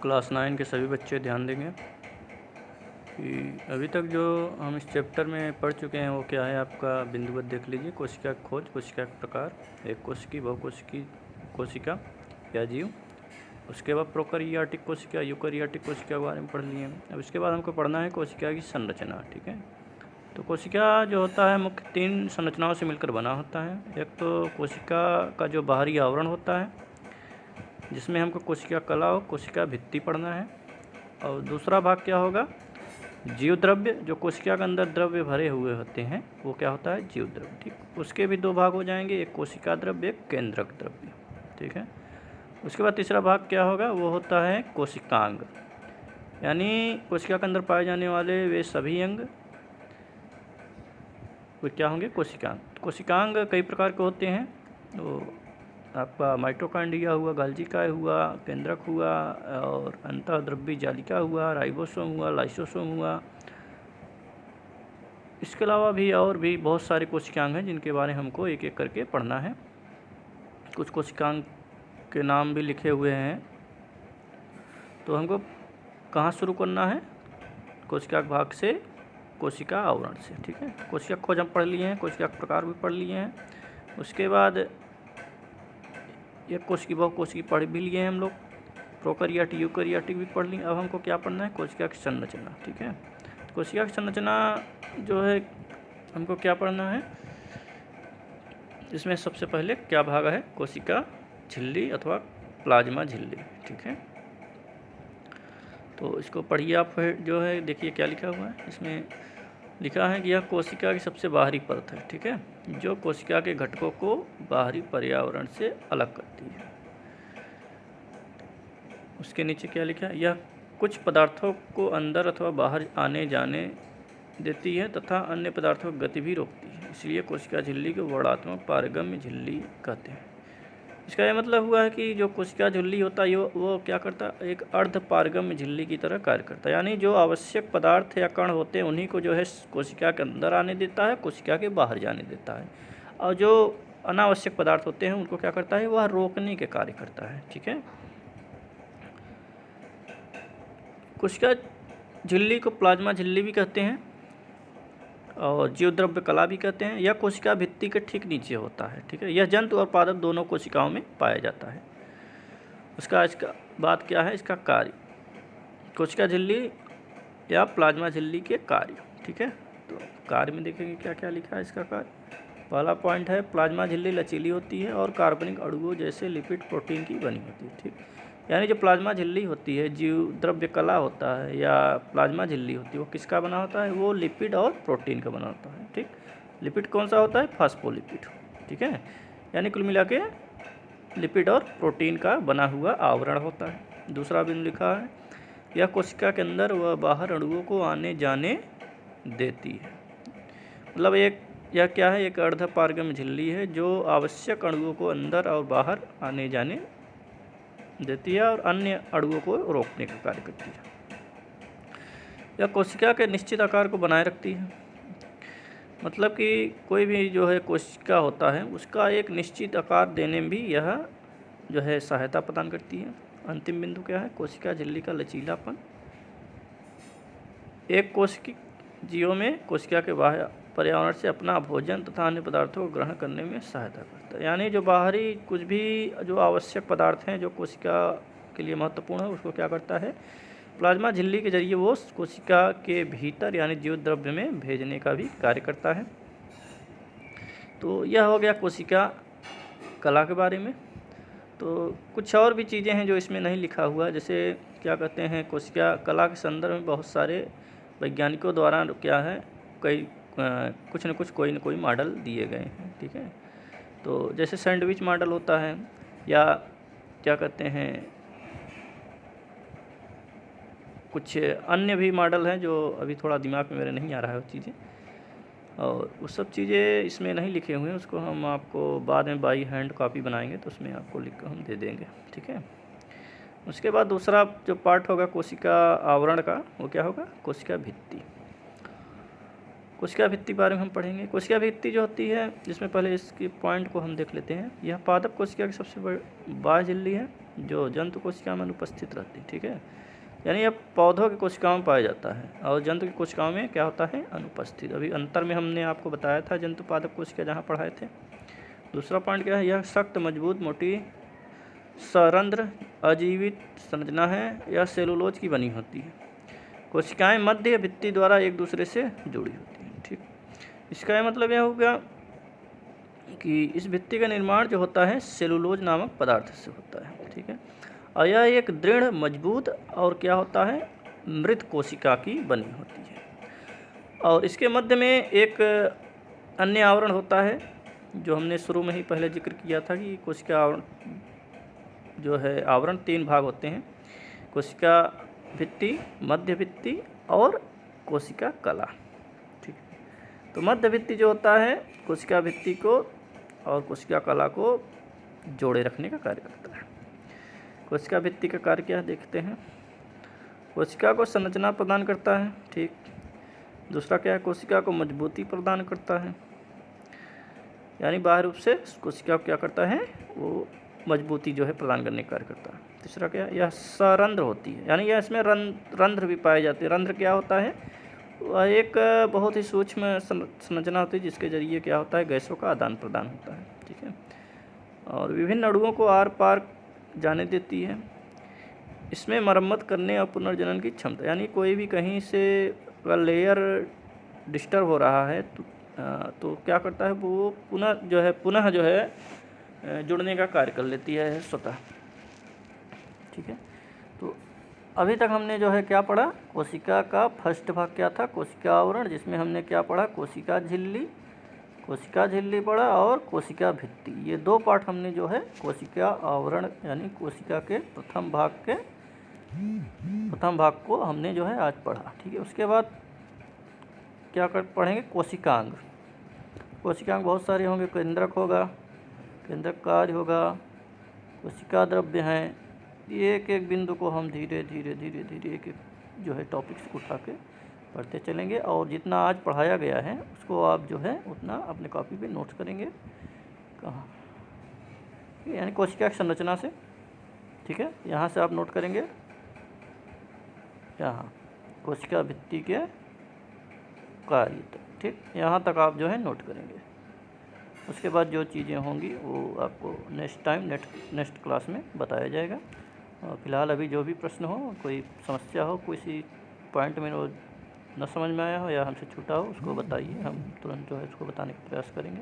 Class 9 के सभी बच्चे ध्यान देंगे कि अभी तक जो हम इस चैप्टर में पढ़ चुके हैं वो क्या है। आपका बिंदुवत देख लीजिए। कोशिका की खोज, कोशिका के प्रकार, एक कोशिकी, बहुकोशिकी कोशिका या जीव। उसके बाद प्रोकैरियोटिक कोशिका, यूकैरियोटिक कोशिका के बारे में पढ़ लिए हैं। अब इसके बाद हमको पढ़ना है कोशिका की संरचना। ठीक है, तो कोशिका जो होता है मुख्य 3 संरचनाओं से मिलकर बना होता है। एक तो कोशिका का जो बाहरी आवरण होता है, जिसमें हमको कोशिका कला और कोशिका भित्ति पढ़ना है। और दूसरा भाग क्या होगा, जीव द्रव्य, जो कोशिका के अंदर द्रव्य भरे हुए होते हैं वो क्या होता है, जीव द्रव्य। ठीक, उसके भी 2 भाग हो जाएंगे, एक कोशिका द्रव्य, एक केंद्रक द्रव्य। ठीक है, उसके बाद तीसरा भाग क्या होगा, वो होता है कोशिकांग, यानी कोशिका के अंदर पाए जाने वाले वे सभी अंग वो क्या होंगे, कोशिकांग। कोशिकांग कई प्रकार के होते हैं। तो आपका माइटोकॉन्ड्रिया हुआ, गोल्गी हुआ, केंद्रक हुआ, और अंतःद्रव्यी जालिका हुआ, राइबोसोम हुआ, लाइसोसोम हुआ। इसके अलावा भी और भी बहुत सारे कोशिकांग हैं जिनके बारे में हमको एक एक करके पढ़ना है। कुछ कोशिकांग के नाम भी लिखे हुए हैं। तो हमको कहाँ शुरू करना है, कोशिका भाग से, कोशिका आवरण से। ठीक है, कोशिका खोज हम पढ़ लिए हैं, कोशिका के प्रकार भी पढ़ लिए हैं। उसके बाद एक कोशिकी, बहुकोशिकी पढ़ भी लिए हैं हम लोग, प्रोकैरियोटिक, यूकैरियोटिक भी पढ़ लिए। अब हमको क्या पढ़ना है, कोशिका की संरचना। ठीक है, कोशिका की संरचना जो है हमको क्या पढ़ना है, इसमें सबसे पहले क्या भाग है, कोशिका झिल्ली अथवा प्लाज्मा झिल्ली। ठीक है, तो इसको पढ़िए आप। जो है देखिए क्या लिखा हुआ है, इसमें लिखा है कि यह कोशिका की सबसे बाहरी परत है। ठीक है, जो कोशिका के घटकों को बाहरी पर्यावरण से अलग करती है। उसके नीचे क्या लिखा है, यह कुछ पदार्थों को अंदर अथवा बाहर आने जाने देती है तथा अन्य पदार्थों की गति भी रोकती है, इसलिए कोशिका झिल्ली को वर्णात्मक पारगम्य झिल्ली कहते हैं। इसका यह मतलब हुआ है कि जो कोशिका झिल्ली होता है वो क्या करता है, एक अर्ध पारगम्य झिल्ली की तरह कार्य करता है। यानी जो आवश्यक पदार्थ या कण होते हैं उन्हीं को जो है कोशिका के अंदर आने देता है, कोशिका के बाहर जाने देता है। और जो अनावश्यक पदार्थ होते हैं उनको क्या करता है, वह रोकने के कार्य करता है। ठीक है, कोशिका झिल्ली को प्लाज्मा झिल्ली भी कहते हैं और जीव द्रव्य कला भी कहते हैं। यह कोशिका भित्ति के ठीक नीचे होता है। ठीक है, यह जंतु और पादप दोनों कोशिकाओं में पाया जाता है। इसका बात क्या है, इसका कार्य, कोशिका झिल्ली या प्लाज्मा झिल्ली के कार्य। ठीक है, तो कार्य में देखेंगे क्या क्या लिखा है इसका कार्य। पहला पॉइंट है, प्लाज्मा झिल्ली लचीली होती है और कार्बनिक अणुओं जैसे लिपिड प्रोटीन की बनी होती है। ठीक, यानी जो प्लाज्मा झिल्ली होती है, जीव द्रव्य कला होता है या प्लाज्मा झिल्ली होती है, वो किसका बना होता है, वो लिपिड और प्रोटीन का बना होता है। ठीक, लिपिड कौन सा होता है, फास्फोलिपिड। ठीक है, यानी कुल मिला के लिपिड और प्रोटीन का बना हुआ आवरण होता है। दूसरा बिंदु लिखा है, यह कोशिका के अंदर व बाहर अणुओं को आने जाने देती है। मतलब यह क्या है, एक अर्ध पारगम्य झिल्ली है जो आवश्यक अणुओं को अंदर और बाहर आने जाने देती है और अन्य अणुओं को रोकने का कार्य करती है। यह कोशिका के निश्चित आकार को बनाए रखती है। मतलब कि कोई भी जो है कोशिका होता है उसका एक निश्चित आकार देने में भी यह जो है सहायता प्रदान करती है। अंतिम बिंदु क्या है, कोशिका झिल्ली का लचीलापन एक कोशिकी जीवों में कोशिका के बाहर पर्यावरण से अपना भोजन तथा अन्य पदार्थों को ग्रहण करने में सहायता करता है। यानी जो बाहरी कुछ भी जो आवश्यक पदार्थ हैं जो कोशिका के लिए महत्वपूर्ण है उसको क्या करता है, प्लाज्मा झिल्ली के जरिए वो कोशिका के भीतर यानी जीव द्रव्य में भेजने का भी कार्य करता है। तो यह हो गया कोशिका कला के बारे में। तो कुछ और भी चीज़ें हैं जो इसमें नहीं लिखा हुआ, जैसे क्या कहते हैं, कोशिका कला के संदर्भ में बहुत सारे वैज्ञानिकों द्वारा क्या है, कुछ न कुछ कोई न कोई मॉडल दिए गए हैं। ठीक है, तो जैसे सैंडविच मॉडल होता है या क्या कहते हैं, कुछ अन्य भी मॉडल हैं जो अभी थोड़ा दिमाग में मेरे नहीं आ रहा है वो चीज़ें, और वो सब चीज़ें इसमें नहीं लिखे हुए हैं। उसको हम आपको बाद में बाई हैंड कॉपी बनाएंगे तो उसमें आपको लिख कर हम दे देंगे। ठीक है, उसके बाद दूसरा जो पार्ट होगा कोशिका आवरण का वो क्या होगा, कोशिका भित्ति। कोशिका भित्ति बारे में हम पढ़ेंगे। कोशिका भित्ति जो होती है, जिसमें पहले इसके पॉइंट को हम देख लेते हैं। यह पादप कोशिका की सबसे बड़ी बाह्य झिल्ली है जो जंतु कोशिका में अनुपस्थित रहती है, ठीक है। यानी यह पौधों की कोशिकाओं में पाया जाता है और जंतु की कोशिकाओं में क्या होता है, अनुपस्थित। अभी अंतर में हमने आपको बताया था जंतु पादप कोशिका जहाँ पढ़ाए थे। दूसरा पॉइंट क्या है, यह सख्त मजबूत मोटी सरंध्र अजीवित संरचना है, यह सेलुलोज की बनी होती है। कोशिकाएं मध्य भित्ति द्वारा एक दूसरे से जुड़ी होती हैं, ठीक। इसका यह मतलब यह हो गया कि इस भित्ति का निर्माण जो होता है सेलुलोज नामक पदार्थ से होता है, ठीक है। और यह एक दृढ़ मजबूत और क्या होता है, मृत कोशिका की बनी होती है। और इसके मध्य में एक अन्य आवरण होता है जो हमने शुरू में ही पहले जिक्र किया था कि कोशिका आवरण जो है, आवरण 3 भाग होते हैं, कोशिका भित्ति, मध्य भित्ति और कोशिका कला, ठीक है। तो मध्य भित्ति जो होता है कोशिका भित्ति को और कोशिका कला को जोड़े रखने का कार्य करता है। कोशिका भित्ति का कार्य क्या है देखते हैं। कोशिका को संरचना प्रदान करता है, ठीक। दूसरा क्या है, कोशिका को मजबूती प्रदान करता है, यानी बाह्य रूप से कोशिका को क्या करता है, वो मजबूती जो है प्रदान करने का कार्य करता है। तीसरा क्या है, यह सरंध्र होती है, यानी यह इसमें रंध्र भी पाए जाते हैं। रंध्र क्या होता है, वह एक बहुत ही सूक्ष्म संरचना होती है जिसके जरिए क्या होता है, गैसों का आदान प्रदान होता है, ठीक है। और विभिन्न अणुओं को आर पार जाने देती है। इसमें मरम्मत करने और पुनर्जनन की क्षमता, यानी कोई भी कहीं से लेयर डिस्टर्ब हो रहा है तो क्या करता है, वो पुनः जो है जुड़ने का कार्य कर लेती है स्वतः, ठीक है। तो अभी तक हमने जो है क्या पढ़ा, कोशिका का फर्स्ट भाग क्या था, कोशिका आवरण, जिसमें हमने क्या पढ़ा, कोशिका झिल्ली पढ़ा और कोशिका भित्ति। ये 2 पार्ट हमने जो है कोशिका आवरण यानी कोशिका के प्रथम भाग को हमने जो है आज पढ़ा, ठीक है। उसके बाद क्या पढ़ेंगे, कोशिकांग। कोशिकांग बहुत सारे होंगे, केंद्रक होगा, केंद्रक कार्य होगा, कोशिका द्रव्य हैं। एक एक बिंदु को हम धीरे धीरे एक जो है टॉपिक्स उठा के पढ़ते चलेंगे और जितना आज पढ़ाया गया है उसको आप जो है उतना अपने कॉपी पे नोट्स करेंगे कहाँ, यानी कोशिका की संरचना से, ठीक है। यहाँ से आप नोट करेंगे, यहाँ कोशिका भित्ति के कार्य तक, ठीक, यहाँ तक आप जो है नोट करेंगे। उसके बाद जो चीज़ें होंगी वो आपको नेक्स्ट क्लास में बताया जाएगा। और फिलहाल अभी जो भी प्रश्न हो, कोई समस्या हो, किसी पॉइंट में न समझ में आया हो या हमसे छूटा हो, उसको बताइए, हम तुरंत जो है उसको बताने का प्रयास करेंगे।